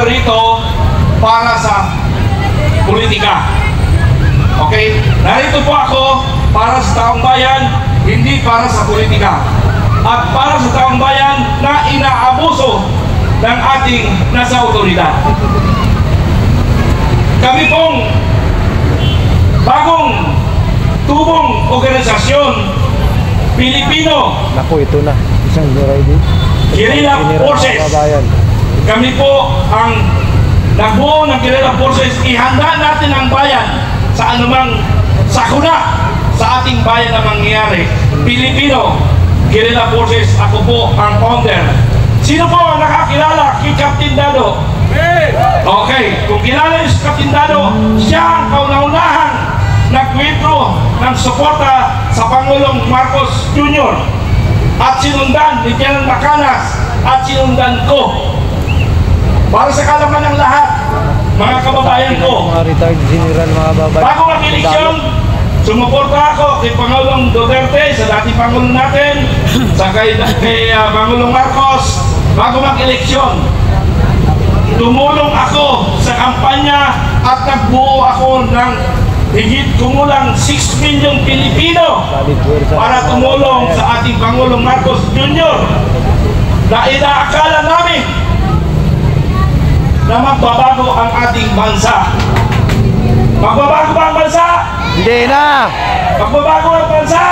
narito para sa politika. Okay? Narito po ako para sa taong bayan, hindi para sa politika. At para sa taong bayan na inaabuso ng ating nasa otoridad. Kami pong bagong tubong organisasyon Pilipino. Naku, ito na. Isang variety. Guerrilla Forces. Kami po ang nagbuo ng Guerrilla Forces. Ihanda natin ang bayan sa anumang sakuna sa ating bayan na mangyayari. Pilipino Guerrilla Forces. Ako po ang founder. Sino po ang nakakilala kay Captain Dado? Okay, kung kilala niyo si Captain Dado, siya ang kauna-unahang nag-withdraw ng suporta sa Pangulong Marcos Jr. at sinundan ni General Macanas at sinundan ko. Para sa kalaman ng lahat, mga kababayan ko, Mga retired general, mga babae. bago mag-eleksyon, sumuporta ako kay Pangulong Duterte, sa dating Pangulo natin, sa kay Pangulong Marcos. Bago mag-eleksyon, tumulong ako sa kampanya at nagbuo ako ng higit kumulang 6 milyong Pilipino para tumulong sa ating Pangulong Marcos Jr. na inaakala namin na magbabago ang ating bansa. Magbabago ba ang bansa? Hindi na! Magbabago ang bansa?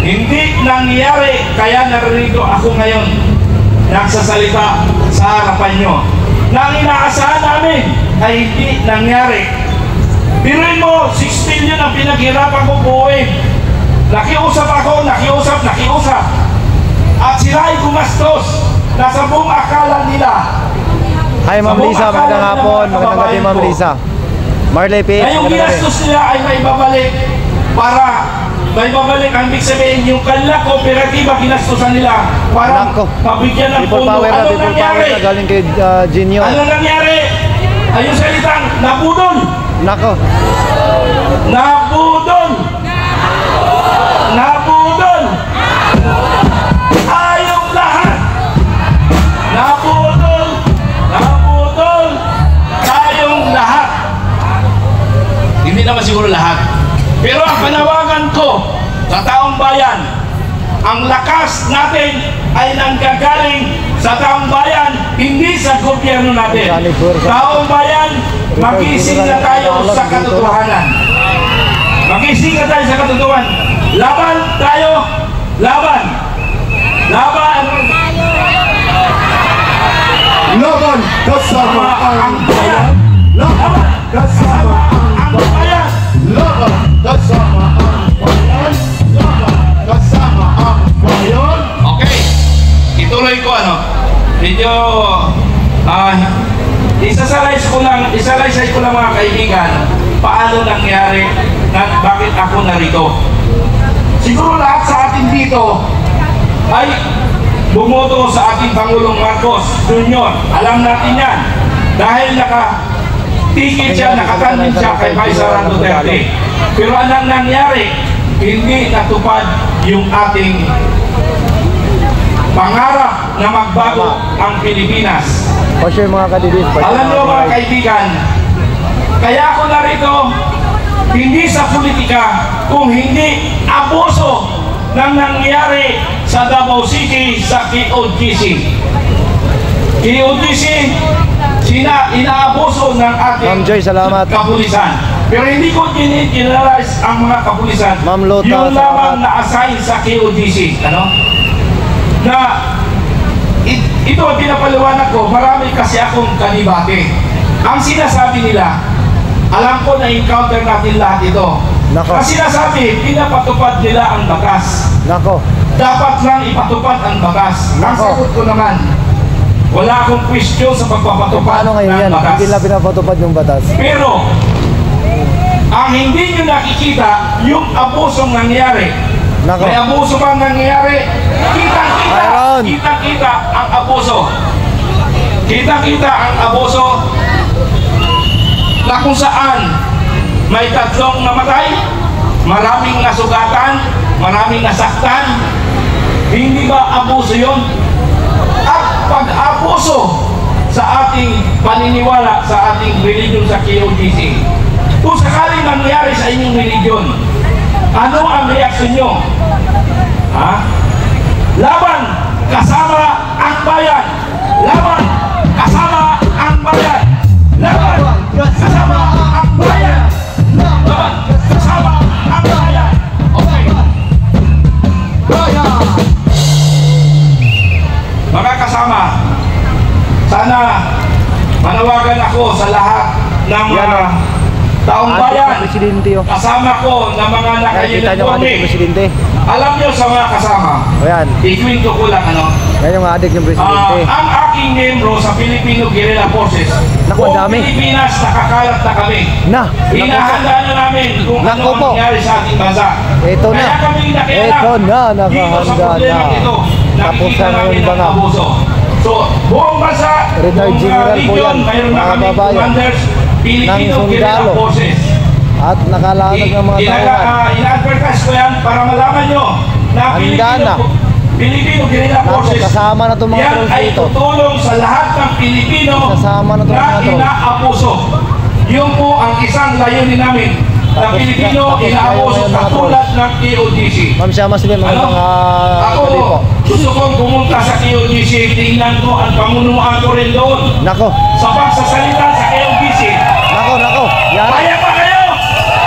Hindi nangyayari, kaya narito ako ngayon nagsasalita sa harapan nyo. Na ang inaasahan namin ay hindi nangyari. Biruin mo, 6 million ang pinaghirapan ko buuin. Nakiusap ako, nakiusap. At sila ay gumastos. Nasa buong akala nila. Hi, Ma'am Lisa. Magandang hapon. Magandang gabi, Ma'am Lisa. Marley P. Ay, yung ginastos nila ay may babalik para may babalik. Ang ibig sabihin, yung kanila kooperatiba ginastosan nila para mabigyan ng People pundo. power na, Ano people power nangyari? na galing kay Genio. Ano nangyari? Ayun salitang, nabudol. Nako. Nabudol. Nabudol. Tayong lahat. Nabudol. Nabudol. Tayong lahat. Hindi naman siguro lahat. Pero ang panawagan ko sa taong bayan, ang lakas natin ay nanggagaling sa taong bayan, hindi sa gobyerno natin. Taong bayan, magising na tayo sa katotohanan. Magising na tayo sa katotohanan. Laban tayo. Laban. Laban. Laban kasama ang bayan. Laban kasama ang bayan. Laban kasama ang bayan. Laban kasama ang bayan. Okay. Ituloy ko medyo isasalays ko lang mga kaibigan paano nangyari na bakit ako narito. Siguro lahat sa atin dito ay bumoto sa ating Pangulong Marcos Jr. Alam natin yan dahil nakatikit siya, nakatanin siya kay Vice Duterte. Pero anong nangyari? Hindi natupad yung ating pangarap na magbago ang Pilipinas. For sure, mga kadidis. Alam niyo mga kaibigan, kaya ako narito hindi sa politika kung hindi abuso ng nangyari sa Davao City sa KOGC. KOGC, inaabuso ng ating Ma'am Joy, salamat. kapulisan. Pero hindi ko generalize ang mga kapulisan. Ma'am Lota, yung lamang salamat. na-assign sa KOGC. Na ito ang pinapaliwanag ko, marami kasi akong kanibate. Ang sinasabi nila, alam ko na encounter natin lahat ito. Nako. Ang sinasabi, pinapatupad nila ang batas. Nako. Dapat lang ipatupad ang batas. Ang Nako. sagot ko naman, wala akong question sa pagpapatupad Paano ngayon ng yan? batas. Hindi lang pinapatupad yung batas. Pero, ang hindi nyo nakikita, yung abusong nangyari. Nako. May abuso bang nangyayari? Mayroon. Kita ang abuso. Kita ang abuso na kung saan may 3 namatay, maraming nasugatan, maraming nasaktan. Hindi ba abuso yun? At pag-abuso sa paniniwala sa ating religion sa KOGC. Kung sakaling mangyari sa inyong religion, ano ang reaksyon nyo? Ha? Laban kasama ang bayan! Laban kasama ang bayan! Laban kasama ang bayan! Laban kasama ang bayan! Okay. Mga kasama, sana manawagan ako sa lahat ng mga taong bayan. Kasama ko na mga naka-uniforme. Alam nyo sa mga kasama, ikwento ko lang yan yung adik ng presidente. Ang aking membro sa Filipino Guerrilla Forces, Naku, kung dami. Pilipinas nakakalat na kami, hinahanda na namin kung ano ang mangyari sa ating bansa. Ito na. Kaya kami nakialam Ito na, dito sa nakahanda problema na. ito. Tapos Nakikita na namin yung ang bangam. abuso. So, buong bansa, Retired General po yan, mayroon na mga kami babayan. commanders, Filipino Ng Guerrilla sundalo. Forces. At nakalanag ng mga tawanan. Ina-advertise ko yan para malaman nyo na Handa na. Filipino Guerrilla Naku, Forces, kasama na itong mga yan trolls ay dito. tutulong sa lahat ng Pilipino Kasama na itong na mga trolls. inaabuso. Yun po ang isang layunin namin na Tapos Pilipino na inaabuso yung mga katulad ng KOGC. Ma'am Siama Sibel, mga Ako, kalipo. gusto kong pumunta sa KOGC, tingnan ko ang pamunuan ko rin doon. Nako, Sa pagsasalita sa KOGC, nako. Yan. payag pa kayo!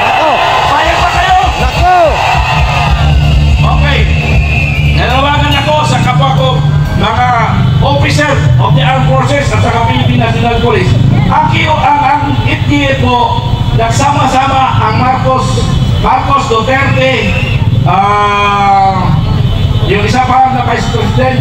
Nako, Payag pa kayo! nako. Okay. Nanawagan ako sa kapwa ko, mga officer of the armed forces at sa Philippine National Police. Ang FDA po, nagsama-sama ang Marcos Duterte, yung isa pa na Vice President,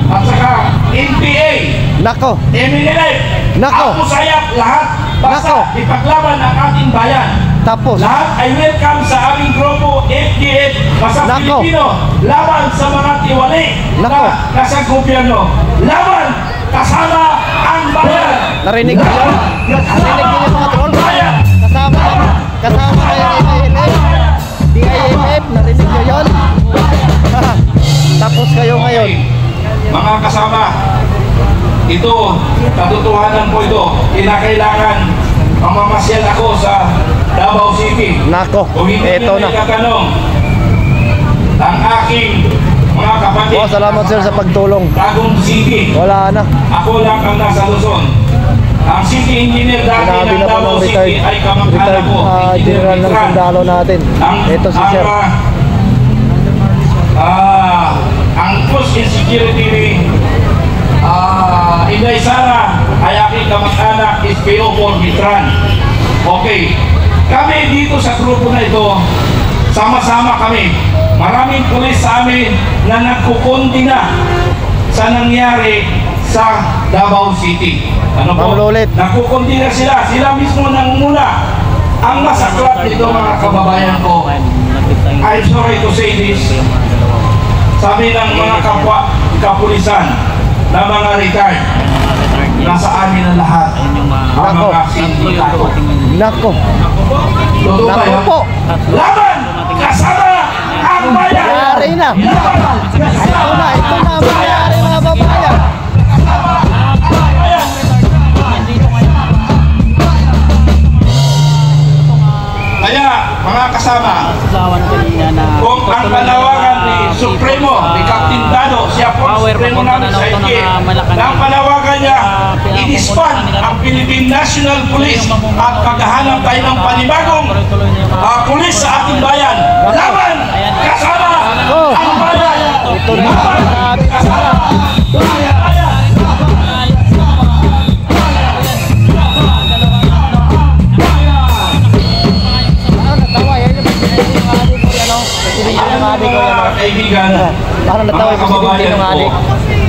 at saka NPA, Nako, MNLF, Nako. Apo Sayap, lahat basta Nako. ipaglaban ang ating bayan. tapos. Lahat ay welcome sa aming grupo FDF basta Nako. Pilipino. Laban sa mga tiwali Nako. na nasa gobyerno. Laban kasama ang bayan. Narinig niyo yun? Narinig niyo yung mga troll? Bayan. Kasama kayo ng DIMF, narinig niyo yun? Tapos kayo ngayon. Mga kasama, ito, katotohanan po ito. Kinakailangan mamamasyal ako sa Davao City. Nako, Kung hindi eto nyo na. ikatanong, ang aking mga kapatid, Oh, salamat sir sa pagtulong. Tagum City, Wala na. ako lang ang nasa Luzon. Ang city engineer dati Sinabi ng na po Davao ng City ay kamag-anak retired ko, Engineer general ng Mitran. sundalo natin. Ito si sir. Ang Post Insecurity Inday Sara ay aking kamag-anak SPO for Mitran. Okay, kami dito sa grupo na ito, sama-sama kami. Maraming pulis sa amin na nagkukondina sa nangyari sa Davao City. Ano po? Ma'am Lolet. Nagkukondina sila. Sila mismo nangunguna. Ang masaklat nito mga kababayan ko, I'm sorry to say this, sabi ng mga kapwa kapulisan na mga retired, nasa amin ang lahat ang Nako. mga sindikato. Nako. Totoo ba Nako yun? po. Laban! Kasama ang bayan! Nangyari na. Laban! Ito na ang mangyayari mga babayan. Kaya, mga kasama, kung ang panawagan ni Supremo, ni Captain Dado, siya po ang Supremo namin sa IK, na ang panawagan niya, i-disband ang Philippine National Police at paghahanap tayo ng panibagong pulis sa ating bayan. Laban! Kasama ang bayan! Ito na. Laban! Kasama ang bayan! Natawa yan yung presidente ng adik ko yan o. Presidente ng adik ko yan o. Kaibigan, Parang natawa yung presidente ng adik.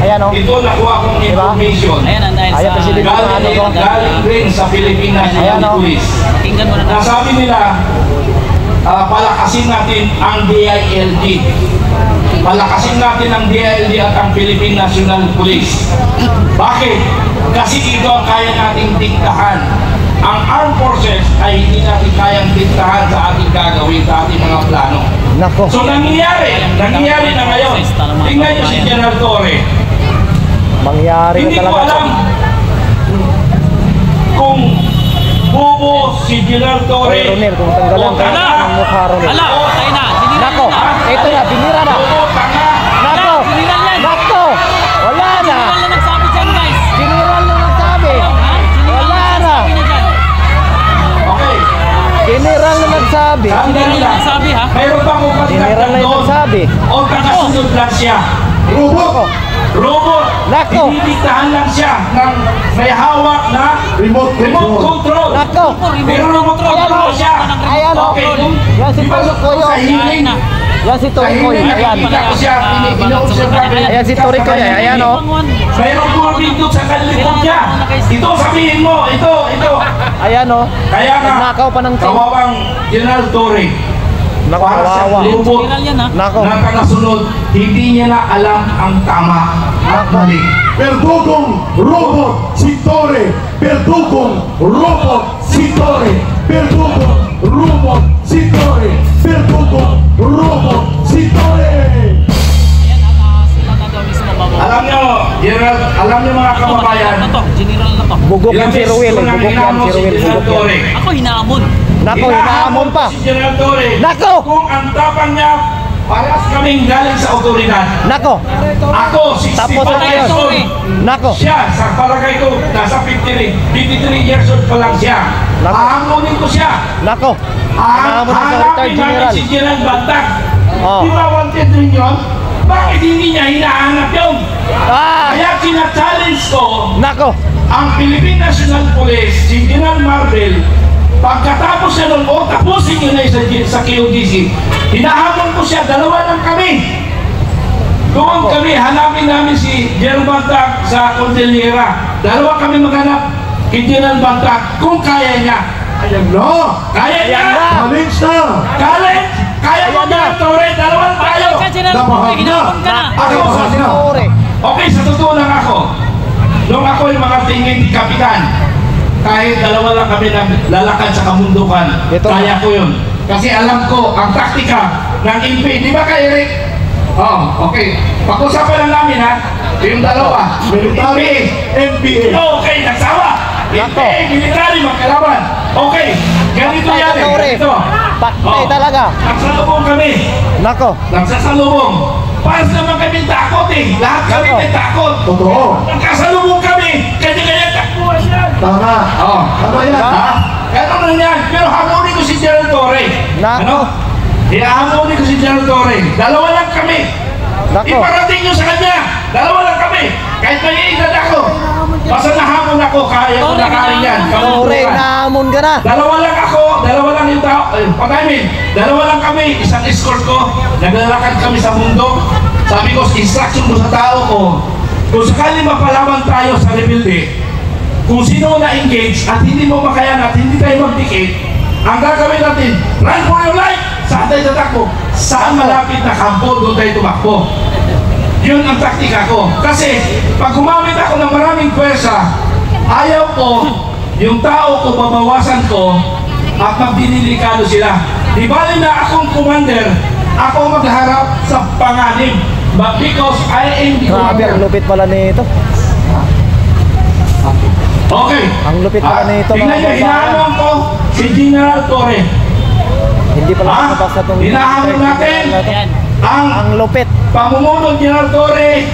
Ayan o. ito nakuha kong information. Ayan presidente ng adik ko. Galing rin sa Philippine National Ayan, oh. Police. Tingnan mo na. Nasabi nila, palakasin natin ang DILG. Palakasin natin ang DILG at ang Philippine National Police. Bakit? Kasi ito ang kaya nating diktahan. Ang armed forces ay hindi natin kayang diktahan sa ating gagawin, sa ating mga plano. Nako. So nangyayari na ngayon. Tingnan nyo si General Torre. Mangyari na Hindi ko talaga. alam. kung bobo si General Torre Ronel, kung tanggalan ka tanga. ng mukha Ronel. Ala, patay na. Sinira Nako, na. ito na, binira na. bobo, tanga. Nako, General yan. nako, wala na. General na nagsabi dyan, guys. General na nagsabi. Ha? General Wala na na. nagsabi na dyan. Okay. General na nagsabi. Sandali lang. nagsabi, ha? Mayroon pa akong General pagkakataon na yung doon. nagsabi. O kakasunod lang siya. Robot. Robot. Nako. Dinidiktahan lang siya ng may hawak na Remote remote control. Nako. Pero remote control siya. Ayan o. Okay, kung Yan si di ba Torikoyo. sa hiling, Yan si sa Torikoy. hiling Ayan. nakikita ko siya, ina-observe Ayan si Torikoy. Ayan o. Mayroong pumapindot sa kalikod niya. Ito, sabihin mo, ito. Ayan o. Kaya nga, Nagnakaw pa ng team. kawawang General Torre. Nako, Para sa kawawa. lubot General yan, ha? Nako. na tagasunod, hindi niya na alam ang tama at mali. Verdugong robot si Torre. Verdugong robot si Torre. Verdugong robot si Torre. Verdugong robot si Torre. Ayan, at sila na daw mismo mabawa. Alam niyo, General, alam niyo mga kababayan, Ano to? General na to. Bugok yan ilang si beses Ruel. ko nang Bugok yan hinamon si si Ruel. General Bugok yan. Torre. Ako hinaamon. Nako, hinahamon pa. Si General Torre. Nako. Kung ang tapang niya, parehas kaming galing sa otoridad. Nako. Ako, 65 Tapos na years yun. old. Nako. Siya, sa palagay ko, nasa 53 years old pa lang siya. Nako. Hahamunin ko siya. Nako. Hinahamon na sa retired Hanapin namin general. si General Bantag. Oh. Di ba wanted rin yun? Bakit hindi niya hinahanap yun? Ah! Kaya sina-challenge ko Nako. ang Philippine National Police, si General Marvel, pagkatapos siya nun, tapusin nyo na sa KODC, hinahamon ko siya, dalawa lang kami. Doon kami, hanapin namin si General Bantag sa Cordillera. Dalawa kami maghanap kay General Bantag kung kaya niya. Ayan na. Kaya niya! Ayan na. Challenge na. Kaya! Kaya mo Ayan na. General Torre, dalawa lang tayo! Ka, General. Napahag na. Hinaamon ka na. Ako sa Si na. Torre. Okay, sa totoo lang ako. Nung ako yung mga tingin ni Kapitan, kahit dalawa lang kami na lalakad sa kamundukan, Ito. kaya ko yun. Kasi alam ko ang taktika ng MP. Di ba ka, Eric? Oh, okay. Pag-usapan lang namin ha, yung dalawa. Military, NPA. Okay, nagsawa. Nako. MP, military, magkalaban. Okay, ganito Patay yan ka, eh. Torre. Ganito. Patay talaga. Nagsasalubong kami. Nako. Nagsasalubong. Paras naman kami takot eh. Lahat kami Nako. may takot. Totoo. Nagkasalubong kami. Kanya-kanya takbuhan yan. Tama. Oh. Tama yan. Ha? Ganun lang yan. Pero hamunin ko si General Torre. Nako. Ano? Hamunin ko si General Torre. Dalawa lang kami. Nako. Iparating nyo sa kanya. Dalawa lang kami. Kahit may edad ako. Basta nahamon ako, kaya ko na kaya yan. Torre, Kamundukan. nahamon ka na. Dalawa lang ako, dalawa lang yung tao, patayin, dalawa lang kami, isang escort ko, naglalakad kami sa mundo. Sabi ko, instruction mo sa tao ko, kung sakali mapalaban tayo sa rebelde, kung sino na-engage at hindi mo makayan at hindi tayo magdikit, ang gagawin natin, run for your life, saan tayo tatakbo? Saan malapit na kampo, doon tayo tumakbo. Yun ang taktika ko. Kasi pag gumamit ako ng maraming pwersa, ayaw ko yung tao ko babawasan ko at magdinilikado sila. Di bali na akong commander, ako magharap sa panganib. But because I am the Grabe, ang commander. lupit pala nito. Okay. Ang lupit pala nito, Tingnan mga nyo, babae. hinahamon ko si General Torre. Hindi pala Ha? nakabasa itong Hinahamon natin Ayan. ang ang lupit. pamumunod General Torre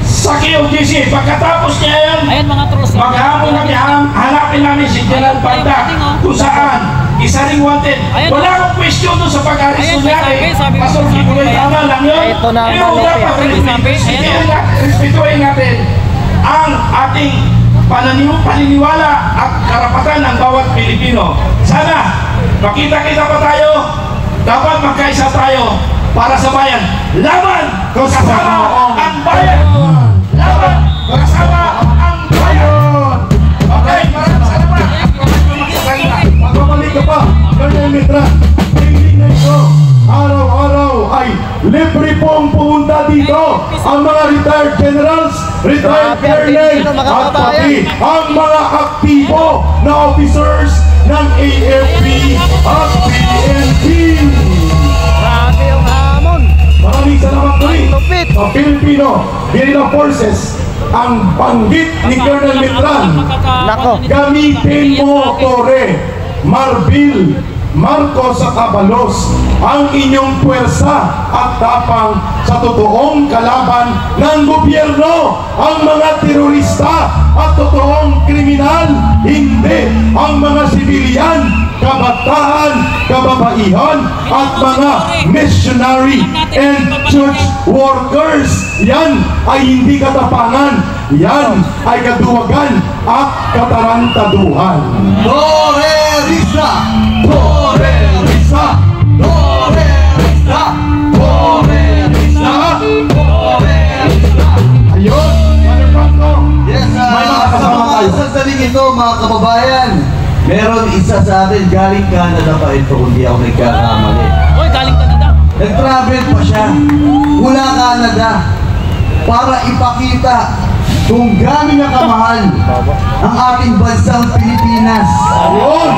sa KOGC. Pagkatapos niya yan, Ayan mga trolls. maghamon namin, hanapin namin si General Bantag kung saan isa ring wanted. Ayan. Wala akong question doon sa pag-aris Ayan, niya sabi ko, Pasok sabi ko, tama lang yun. Ito na ang Pero malupit. dapat respetuhin natin ang ating paniniwala at karapatan ng bawat Pilipino. Sana makita-kita pa tayo, dapat magkaisa tayo para sa bayan. Laban kasama ang bayan! Laban kasama ang bayan! Okay, maraming salamat! Magbabalik ka pa. Ganyan, Mitra. Tingin na ito. Araw-araw ay libre pong pumunta dito ang mga retired generals, retired Grabe, ang colonel, Pilipino, mga at kababayan. pati ang mga aktibo na officers ng AFP at PNP. Grabe yung hamon. Maraming salamat muli Ang lupit. sa Filipino Guerrilla Forces ang banggit ni Colonel Mitran. Nako. Gamitin mo, Tore, Marbil, Marcos at Abalos ang inyong puwersa at tapang sa totoong kalaban ng gobyerno, ang mga terorista at totoong kriminal, hindi ang mga sibilyan, kabataan, kababaihan at mga missionary and church workers. Yan ay hindi katapangan, yan ay kaduwagan at katarantaduhan. Tore Rizza! Tore Rizza! Tore Rizza! Tore Rizza! Tore Rizza! Ayun, Mother Franco. Yes, May mga sa kasama mga tayo. sasaling ito, mga kababayan, meron isa sa atin galing Canada pa ito, kung di ako nagkakamali. Uy, galing ka na daw. Nag-travel pa siya mula Canada para ipakita kung gaano niya kamahal ang ating bansang Pilipinas. Ayun.